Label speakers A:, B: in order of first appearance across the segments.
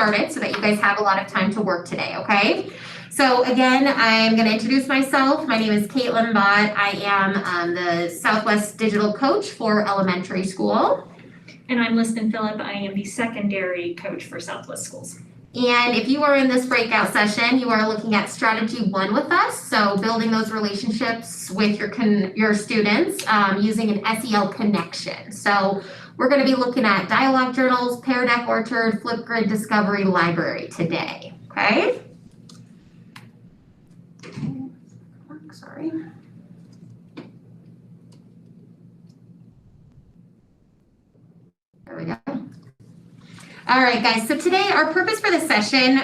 A: started so that you guys have a lot of time to work today, okay? So again, I'm going to introduce myself. My name is Caitlin Bott. I am the Southwest Digital Coach for elementary school.
B: And I'm Liston Phillip. I am the secondary coach for Southwest Schools.
A: And if you are in this breakout session, you are looking at strategy 1 with us. So building those relationships with your students using an SEL connection. So we're going to be looking at Dialog Journals, Pear Deck Orchard, Flipgrid Discovery Library today, okay? Sorry. There we go. All right, guys, so today our purpose for the session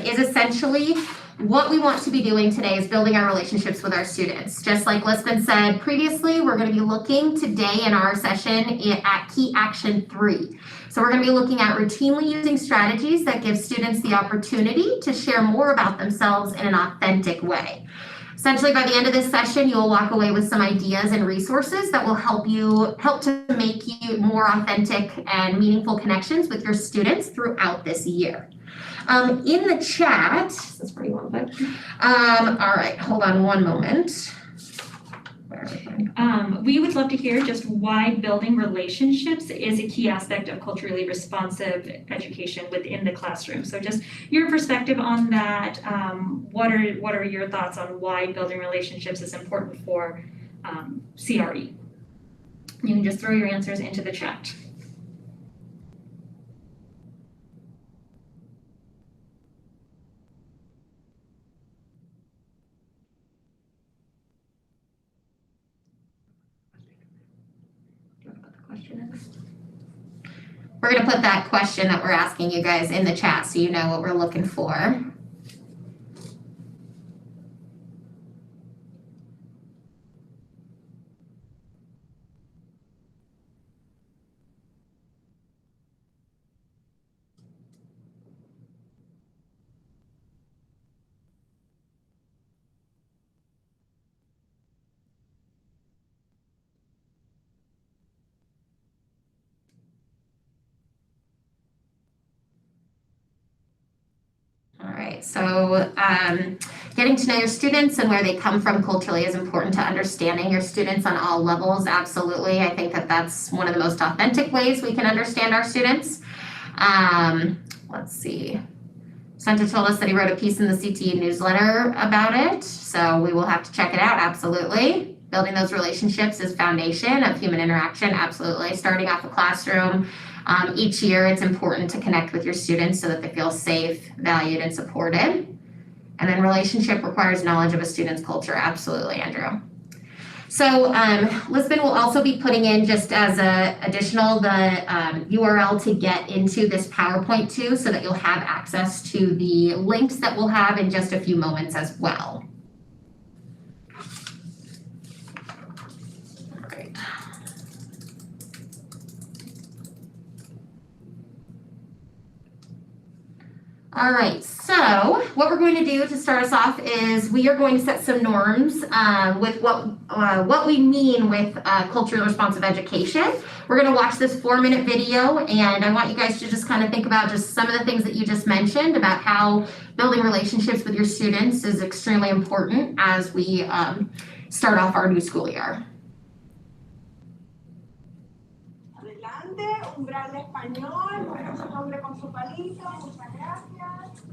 A: is essentially what we want to be doing today is building our relationships with our students. Just like Lisbon said previously, we're going to be looking today in our session at Key Action 3. So we're going to be looking at routinely using strategies that give students the opportunity to share more about themselves in an authentic way. Essentially, by the end of this session, you'll walk away with some ideas and resources that will help to make you more authentic and meaningful connections with your students throughout this year. In the chat, that's pretty long, but all right, hold on one moment. Where are we going?
B: We would love to hear just why building relationships is a key aspect of culturally responsive education within the classroom. So just your perspective on that. What are your thoughts on why building relationships is important for CRE? You can just throw your answers into the chat.
A: We're going to put that question that we're asking you guys in the chat so you know what we're looking for. All right, so getting to know your students and where they come from culturally is important to understanding your students on all levels. Absolutely. I think that that's one of the most authentic ways we can understand our students. Let's see. Santa told us that he wrote a piece in the CTE newsletter about it, so we will have to check it out. Absolutely. Building those relationships is foundation of human interaction. Absolutely. Starting off a classroom. Each year, it's important to connect with your students so that they feel safe, valued, and supported. And then relationship requires knowledge of a student's culture. Absolutely, Andrew. So Lisbon will also be putting in just as additional the URL to get into this PowerPoint too, so that you'll have access to the links that we'll have in just a few moments as well. All right, so what we're going to do to start us off is we are going to set some norms with what we mean with culturally responsive education. We're going to watch this 4-minute video, and I want you guys to just kind of think about just some of the things that you just mentioned about how building relationships with your students is extremely important as we start off our new school year.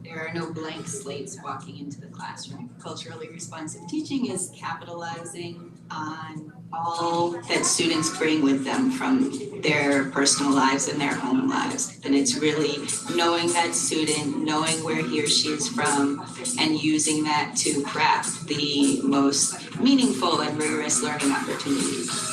C: There are no blank slates walking into the classroom. Culturally responsive teaching is capitalizing on all that students bring with them from their personal lives and their home lives. And it's really knowing that student, knowing where he or she is from, and using that to craft the most meaningful and rigorous learning opportunities.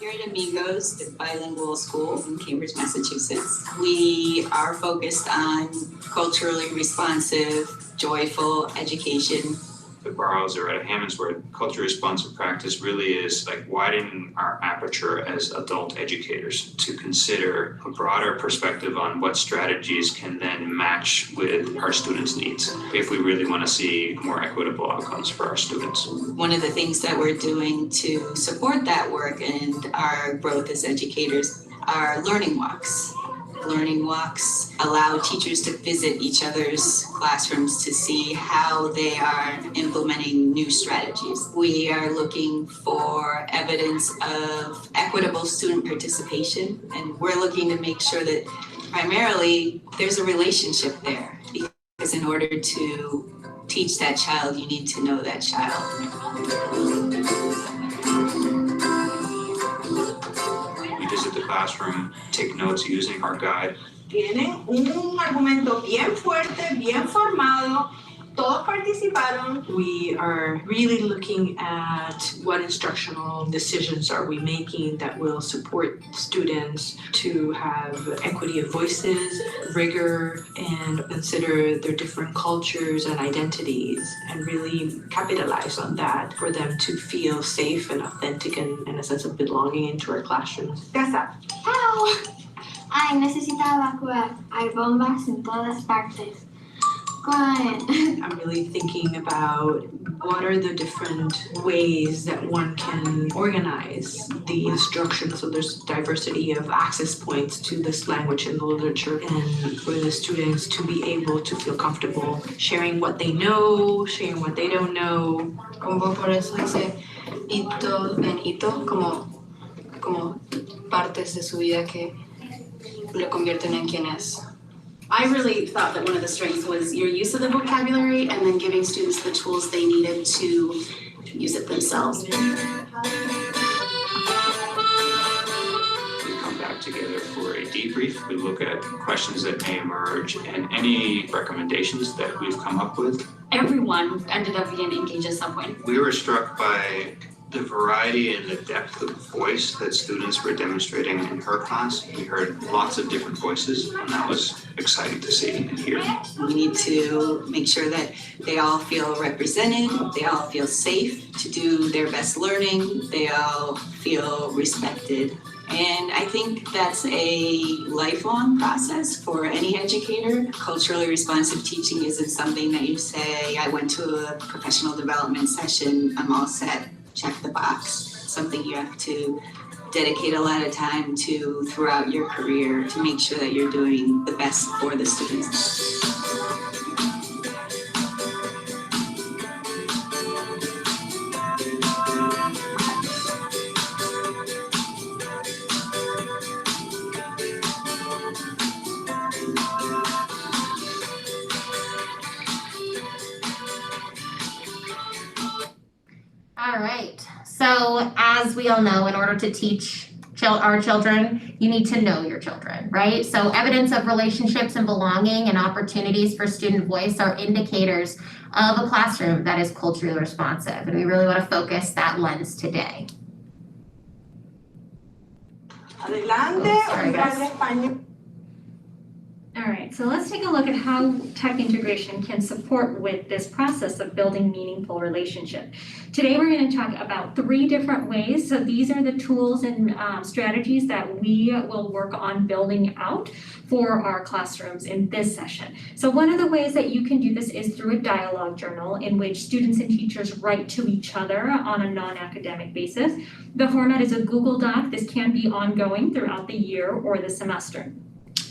C: Here at Amigos, the bilingual school in Cambridge, Massachusetts, we are focused on culturally responsive, joyful education
D: the Barrows or at Hammond's word, culturally responsive practice really is like widening our aperture as adult educators to consider a broader perspective on what strategies can then match with our students' needs if we really want to see more equitable outcomes for our students.
C: One of the things that we're doing to support that work and our growth as educators are learning walks. Learning walks allow teachers to visit each other's classrooms to see how they are implementing new strategies. We are looking for evidence of equitable student participation, and we're looking to make sure that primarily there's a relationship there, because in order to teach that child, you need to know that child.
D: We visit the classroom, take notes using our guide.
E: Tienen un argumento bien fuerte, bien formado. Todos participaron. We are really looking at what instructional decisions are we making that will support students to have equity of voices, rigor, and consider their different cultures and identities, and really capitalize on that for them to feel safe and authentic and a sense of belonging into our classrooms. Casa.
F: ¡Au! Ay, necesitaba evacuar. Hay bombas en todas partes.
E: I'm really thinking about what are the different ways that one can organize the instruction so there's diversity of access points to this language and the literature, and for the students to be able to feel comfortable sharing what they know, sharing what they don't know.
G: Como por eso dice hito en hito, como partes de su vida que lo convierten en quien es.
H: I really thought that one of the strengths was your use of the vocabulary and then giving students the tools they needed to use it themselves.
D: We come back together for a debrief. We look at questions that may emerge and any recommendations that we've come up with.
H: Everyone ended up being engaged at some point.
D: We were struck by the variety and the depth of voice that students were demonstrating in her class. We heard lots of different voices, and that was exciting to see and hear.
C: We need to make sure that they all feel represented, they all feel safe to do their best learning, they all feel respected. And I think that's a lifelong process for any educator. Culturally responsive teaching isn't something that you say, I went to a professional development session, I'm all set. Check the box. Something you have to dedicate a lot of time to throughout your career to make sure that you're doing the best for the students.
A: All right. So as we all know, in order to teach our children, you need to know your children, right? So evidence of relationships and belonging and opportunities for student voice are indicators of a classroom that is culturally responsive. And we really want to focus that lens today.
E: Adelante,
A: Oh, sorry,
E: un
A: guys.
E: gran español.
B: All right, so let's take a look at how tech integration can support with this process of building meaningful relationship. Today, we're going to talk about 3 different ways. So these are the tools and strategies that we will work on building out for our classrooms in this session. So one of the ways that you can do this is through a dialogue journal in which students and teachers write to each other on a non-academic basis. The format is a Google Doc. This can be ongoing throughout the year or the semester.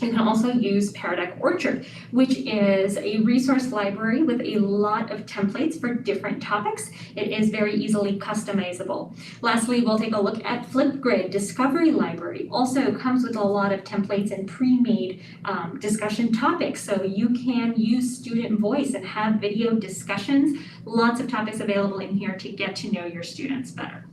B: You can also use Pear Deck Orchard, which is a resource library with a lot of templates for different topics. It is very easily customizable. Lastly, we'll take a look at Flipgrid Discovery Library. Also comes with a lot of templates and pre-made discussion topics. So you can use student voice and have video discussions. Lots of topics available in here to get to know your students better.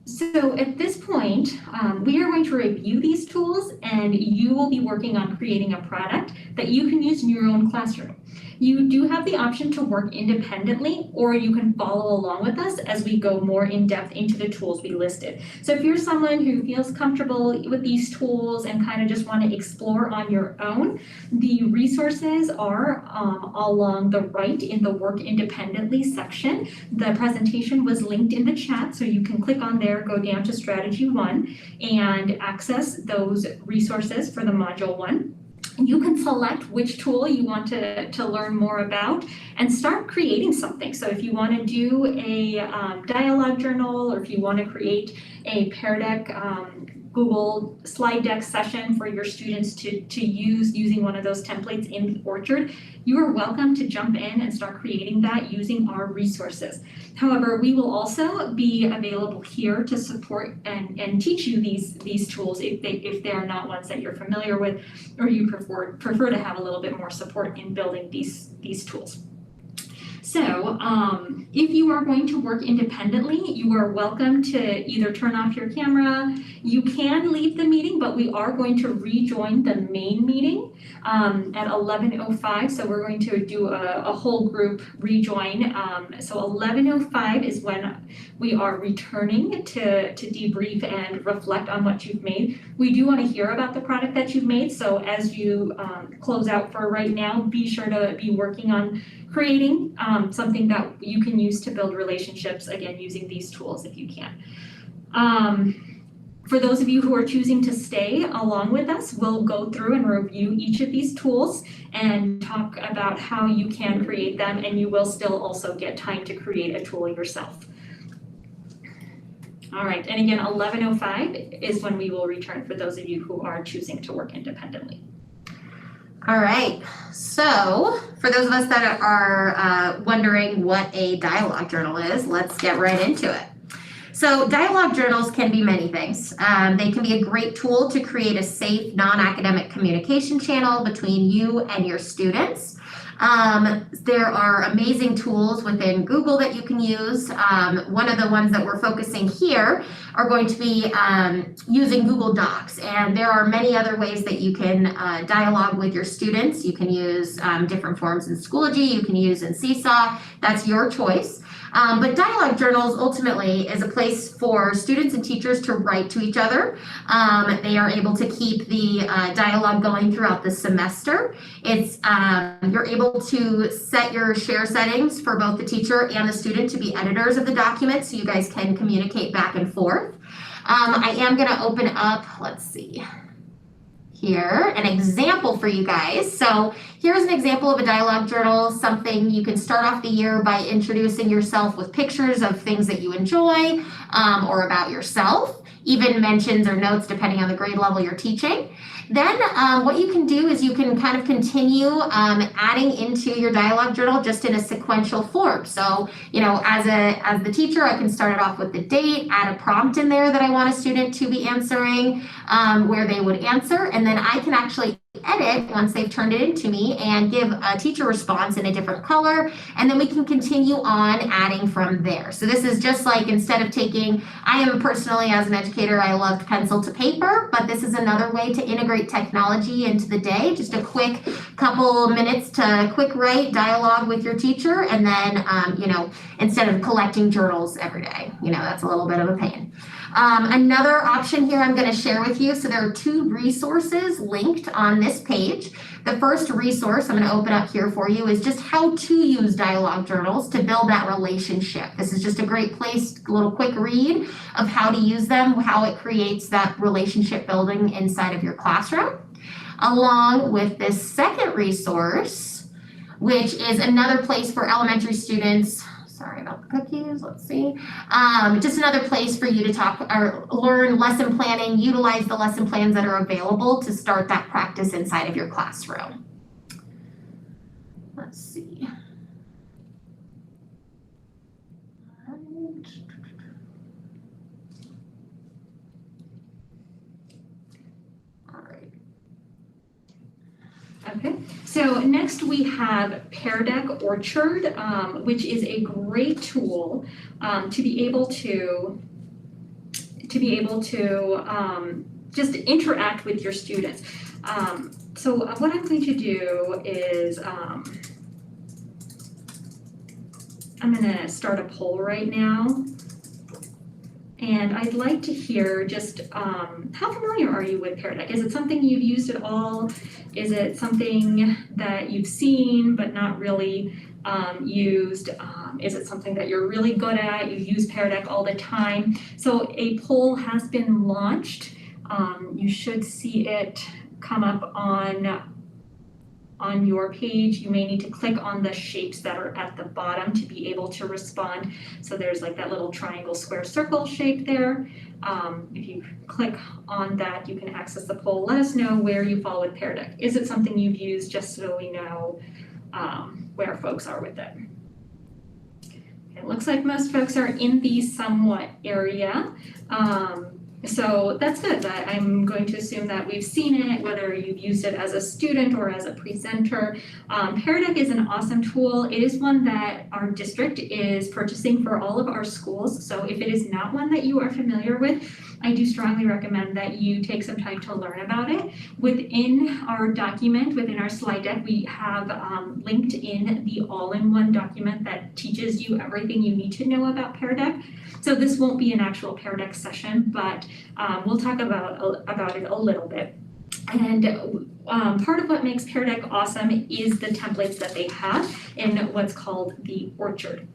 B: So at this point, we are going to review these tools and you will be working on creating a product that you can use in your own classroom. You do have the option to work independently, or you can follow along with us as we go more in depth into the tools we listed. So if you're someone who feels comfortable with these tools and kind of just want to explore on your own, the resources are along the right in the work independently section. The presentation was linked in the chat, so you can click on there, go down to strategy 1 and access those resources for the module 1. You can select which tool you want to learn more about and start creating something. So if you want to do a dialogue journal, or if you want to create a Pear Deck Google slide deck session for your students to use using one of those templates in the Orchard, you are welcome to jump in and start creating that using our resources. However, we will also be available here to support and teach you these tools if they are not ones that you're familiar with, or you prefer to have a little bit more support in building these tools. So if you are going to work independently, you are welcome to either turn off your camera. You can leave the meeting, but we are going to rejoin the main meeting at 11:05. So we're going to do a whole group rejoin. So 11:05 is when we are returning to debrief and reflect on what you've made. We do want to hear about the product that you've made. So as you close out for right now, be sure to be working on creating something that you can use to build relationships, again, using these tools if you can. For those of you who are choosing to stay along with us, we'll go through and review each of these tools and talk about how you can create them, and you will still also get time to create a tool yourself. All right, and again, 11:05 is when we will return for those of you who are choosing to work independently.
A: All right, so for those of us that are wondering what a dialogue journal is, let's get right into it. So dialogue journals can be many things. They can be a great tool to create a safe, non-academic communication channel between you and your students. There are amazing tools within Google that you can use. One of the ones that we're focusing here are going to be using Google Docs, and there are many other ways that you can dialogue with your students. You can use different forms in Schoology, you can use in Seesaw, that's your choice. But dialogue journals ultimately is a place for students and teachers to write to each other. They are able to keep the dialogue going throughout the semester. It's you're able to set your share settings for both the teacher and the student to be editors of the document, so you guys can communicate back and forth. I am going to open up, let's see, here, an example for you guys. So here's an example of a dialogue journal, something you can start off the year by introducing yourself with pictures of things that you enjoy or about yourself, even mentions or notes depending on the grade level you're teaching. Then what you can do is you can kind of continue adding into your dialogue journal just in a sequential form. So, you know, as the teacher, I can start it off with the date, add a prompt in there that I want a student to be answering, where they would answer, and then I can actually edit once they've turned it into me and give a teacher response in a different color, and then we can continue on adding from there. So this is just like, instead of taking, I am personally, as an educator, I loved pencil to paper, but this is another way to integrate technology into the day. Just a quick couple minutes to quick write dialogue with your teacher, and then you know, instead of collecting journals every day, you know, that's a little bit of a pain. Another option here I'm going to share with you. So there are 2 resources linked on this page. The first resource I'm going to open up here for you is just how to use dialogue journals to build that relationship. This is just a great place, a little quick read of how to use them, how it creates that relationship building inside of your classroom. Along with this second resource, which is another place for elementary students. Sorry about the cookies, let's see. Just another place for you to talk or learn lesson planning, utilize the lesson plans that are available to start that practice inside of your classroom. Let's see. All right.
B: Okay, so next we have Pear Deck Orchard, which is a great tool to be able to just interact with your students. So what I'm going to do is I'm gonna start a poll right now. And I'd like to hear just, how familiar are you with Pear Deck? Is it something you've used at all? Is it something that you've seen but not really used? Is it something that you're really good at? You use Pear Deck all the time? So a poll has been launched. You should see it come up on your page. You may need to click on the shapes that are at the bottom to be able to respond. So there's like that little triangle, square, circle shape there. If you click on that, you can access the poll. Let us know where you fall with Pear Deck. Is it something you've used, just so we know where folks are with it? It looks like most folks are in the somewhat area. So that's good. I'm going to assume that we've seen it, whether you've used it as a student or as a presenter. Pear Deck is an awesome tool. It is one that our district is purchasing for all of our schools. So if it is not one that you are familiar with, I do strongly recommend that you take some time to learn about it. Within our document, within our slide deck, we have linked in the all-in-one document that teaches you everything you need to know about Pear Deck. So this won't be an actual Pear Deck session, but we'll talk about it a little bit. And part of what makes Pear Deck awesome is the templates that they have in what's called the Orchard.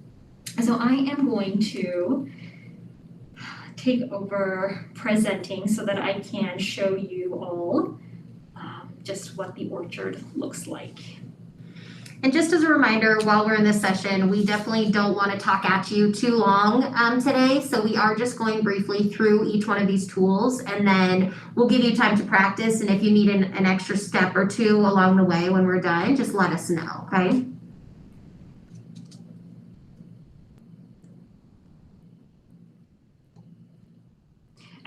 B: So I am going to take over presenting so that I can show you all just what the Orchard looks like.
A: And just as a reminder, while we're in this session, we definitely don't want to talk at you too long today. So we are just going briefly through each one of these tools, and then we'll give you time to practice. And if you need an extra step or two along the way when we're done, just let us know, okay?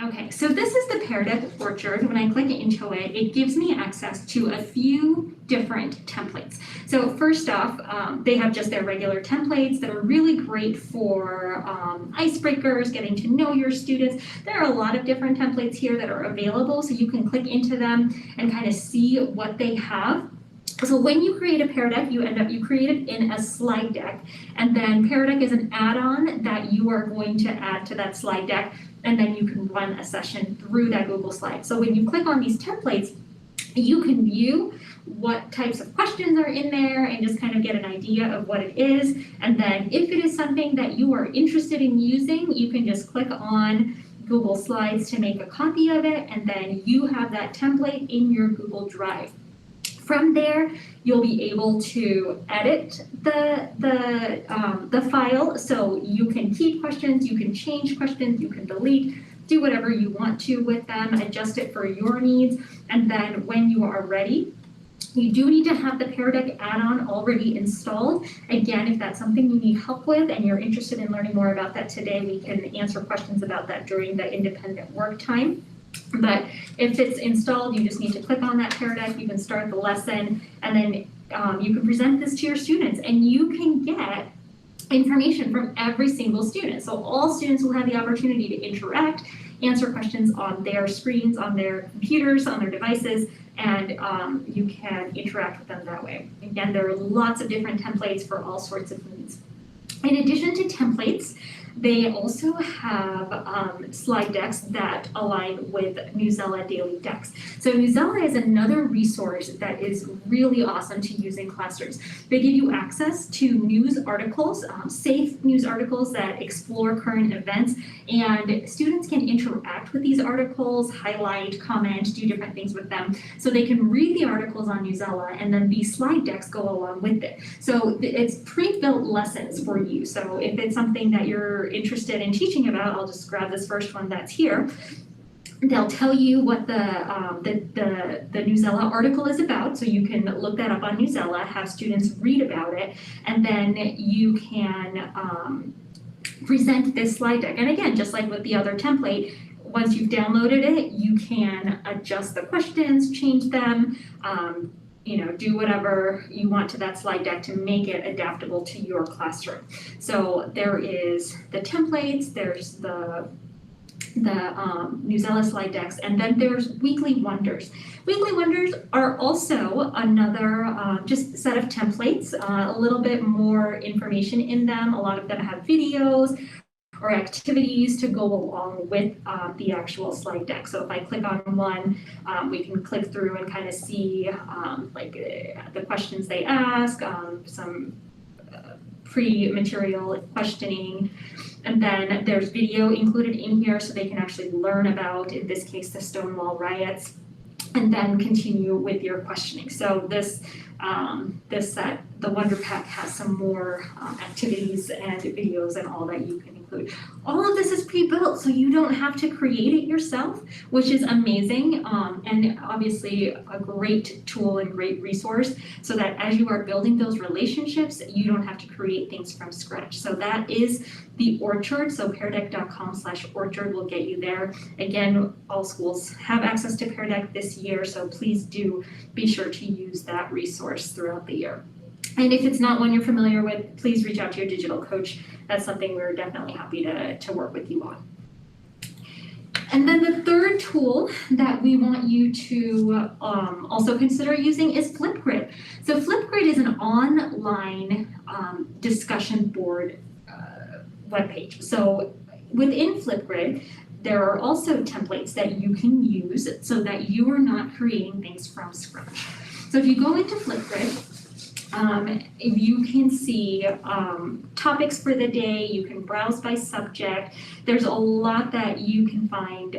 B: Okay, so this is the Pear Deck Orchard. When I click into it, it gives me access to a few different templates. So first off, they have just their regular templates that are really great for icebreakers, getting to know your students. There are a lot of different templates here that are available, so you can click into them and kind of see what they have. So when you create a Pear Deck, you create it in a slide deck, and then Pear Deck is an add-on that you are going to add to that slide deck, and then you can run a session through that Google slide. So when you click on these templates, you can view what types of questions are in there and just kind of get an idea of what it is. And then if it is something that you are interested in using, you can just click on Google Slides to make a copy of it, and then you have that template in your Google Drive. From there, you'll be able to edit the file, so you can keep questions, you can change questions, you can delete, do whatever you want to with them, adjust it for your needs, and then when you are ready, you do need to have the Pear Deck add-on already installed. Again, if that's something you need help with and you're interested in learning more about that today, we can answer questions about that during the independent work time. But if it's installed, you just need to click on that Pear Deck, you can start the lesson, and then you can present this to your students, and you can get information from every single student. So all students will have the opportunity to interact, answer questions on their screens, on their computers, on their devices, and you can interact with them that way. Again, there are lots of different templates for all sorts of needs. In addition to templates, they also have slide decks that align with Newsela Daily Decks. So Newsela is another resource that is really awesome to use in classrooms. They give you access to news articles, safe news articles that explore current events, and students can interact with these articles, highlight, comment, do different things with them. So they can read the articles on Newsela, and then these slide decks go along with it. So it's pre-built lessons for you. So if it's something that you're interested in teaching about, I'll just grab this first one that's here. They'll tell you what the Newsela article is about, so you can look that up on Newsela, have students read about it, and then you can present this slide deck. And again, just like with the other template, once you've downloaded it, you can adjust the questions, change them, do whatever you want to that slide deck to make it adaptable to your classroom. So there is the templates, there's the Newsella slide decks, and then there's weekly wonders. Weekly wonders are also another just set of templates, a little bit more information in them. A lot of them have videos or activities to go along with the actual slide deck. So if I click on one, we can click through and kind of see the questions they ask, some pre-material questioning. And then there's video included in here so they can actually learn about, in this case, the Stonewall riots, and then continue with your questioning. So this set, the Wonder Pack, has some more activities and videos and all that you can include. All of this is pre-built, so you don't have to create it yourself, which is amazing, and obviously a great tool and great resource, so that as you are building those relationships, you don't have to create things from scratch. So that is the Orchard, so peardeck.com/orchard will get you there. Again, all schools have access to Pear Deck this year, so please do be sure to use that resource throughout the year. And if it's not one you're familiar with, please reach out to your digital coach. That's something we're definitely happy to work with you on. And then the third tool that we want you to also consider using is Flipgrid. So Flipgrid is an online discussion board webpage. So within Flipgrid, there are also templates that you can use so that you are not creating things from scratch. So if you go into Flipgrid, you can see topics for the day, you can browse by subject. There's a lot that you can find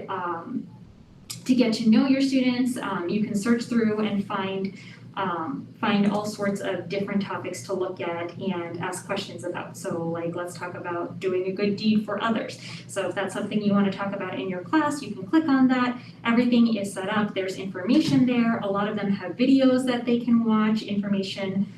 B: to get to know your students. You can search through and find all sorts of different topics to look at and ask questions about. So like, let's talk about doing a good deed for others. So if that's something you want to talk about in your class, you can click on that. Everything is set up. There's information there. A lot of them have videos that they can watch, information.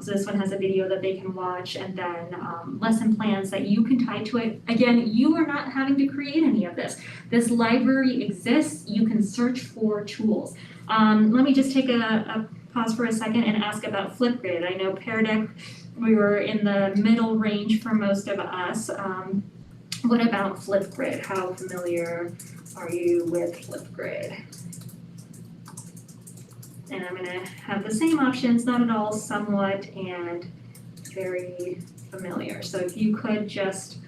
B: So this one has a video that they can watch, and then lesson plans that you can tie to it. Again, you are not having to create any of this. This library exists. You can search for tools. Let me just take a pause for a second and ask about Flipgrid. I know Pear Deck, we were in the middle range for most of us. What about Flipgrid? How familiar are you with Flipgrid? And I'm gonna have the same options, not at all, somewhat, and very familiar. So if you could just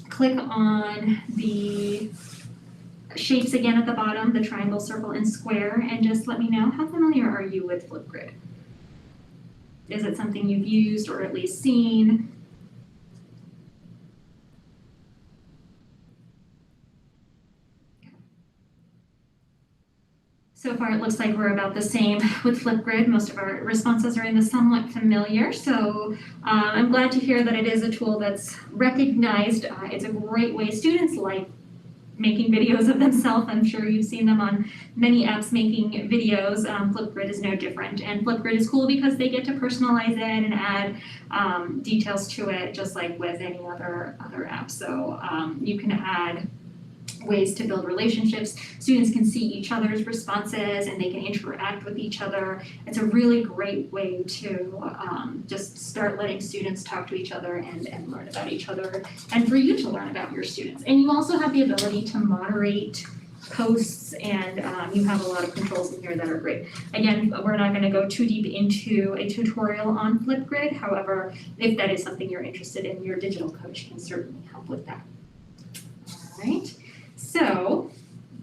B: click on the shapes again at the bottom, the triangle, circle, and square, and just let me know, how familiar are you with Flipgrid? Is it something you've used or at least seen? So far, it looks like we're about the same with Flipgrid. Most of our responses are in the somewhat familiar. So I'm glad to hear that it is a tool that's recognized. It's a great way. Students like making videos of themselves. I'm sure you've seen them on many apps making videos. Flipgrid is no different. And Flipgrid is cool because they get to personalize it and add details to it, just like with any other app. So you can add ways to build relationships. Students can see each other's responses and they can interact with each other. It's a really great way to just start letting students talk to each other and learn about each other, and for you to learn about your students. And you also have the ability to moderate posts, and you have a lot of controls in here that are great. Again, we're not going to go too deep into a tutorial on Flipgrid. However, if that is something you're interested in, your digital coach can certainly help with that. All right. So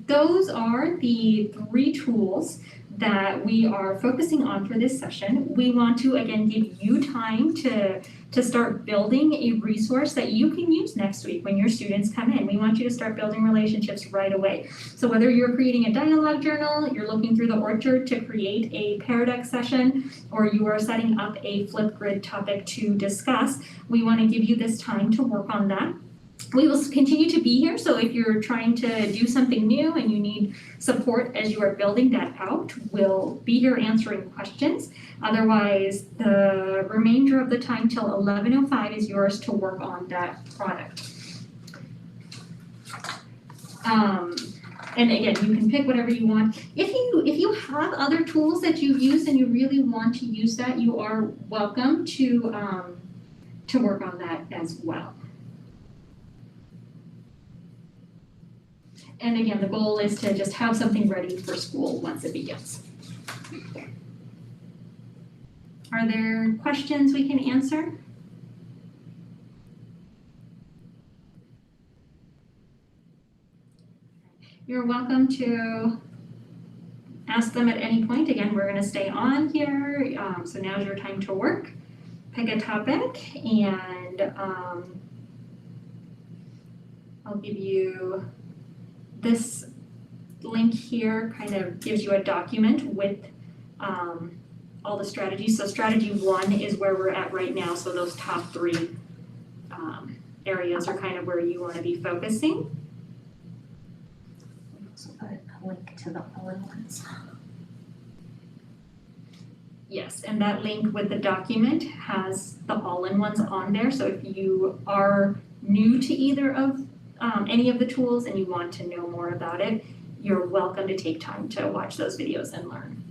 B: those are the 3 tools that we are focusing on for this session. We want to, again, give you time to start building a resource that you can use next week when your students come in. We want you to start building relationships right away. So whether you're creating a dialogue journal, you're looking through the Orchard to create a Pear Deck session, or you are setting up a Flipgrid topic to discuss, we want to give you this time to work on that. We will continue to be here, so if you're trying to do something new and you need support as you are building that out, we'll be here answering questions. Otherwise, the remainder of the time till 11:05 is yours to work on that product. And again, you can pick whatever you want. If you have other tools that you use and you really want to use that, you are welcome to work on that as well. And again, the goal is to just have something ready for school once it begins. Are there questions we can answer? You're welcome to ask them at any point. Again, we're gonna stay on here, so now's your time to work. Pick a topic and I'll give you this link here, kind of gives you a document with all the strategies. So strategy 1 is where we're at right now, so those top 3 areas are kind of where you wanna be focusing.
A: So put a link to the all-in-ones.
B: Yes, and that link with the document has the all-in-ones on there, so if you are new to either of any of the tools and you want to know more about it, you're welcome to take time to watch those videos and learn.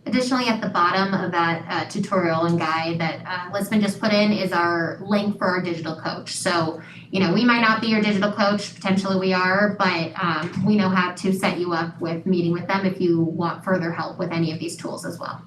A: Additionally, at the bottom of that tutorial and guide that Lisbon just put in is our link for our digital coach. So, you know, we might not be your digital coach, potentially we are, but we know how to set you up with meeting with them if you want further help with any of these tools as well.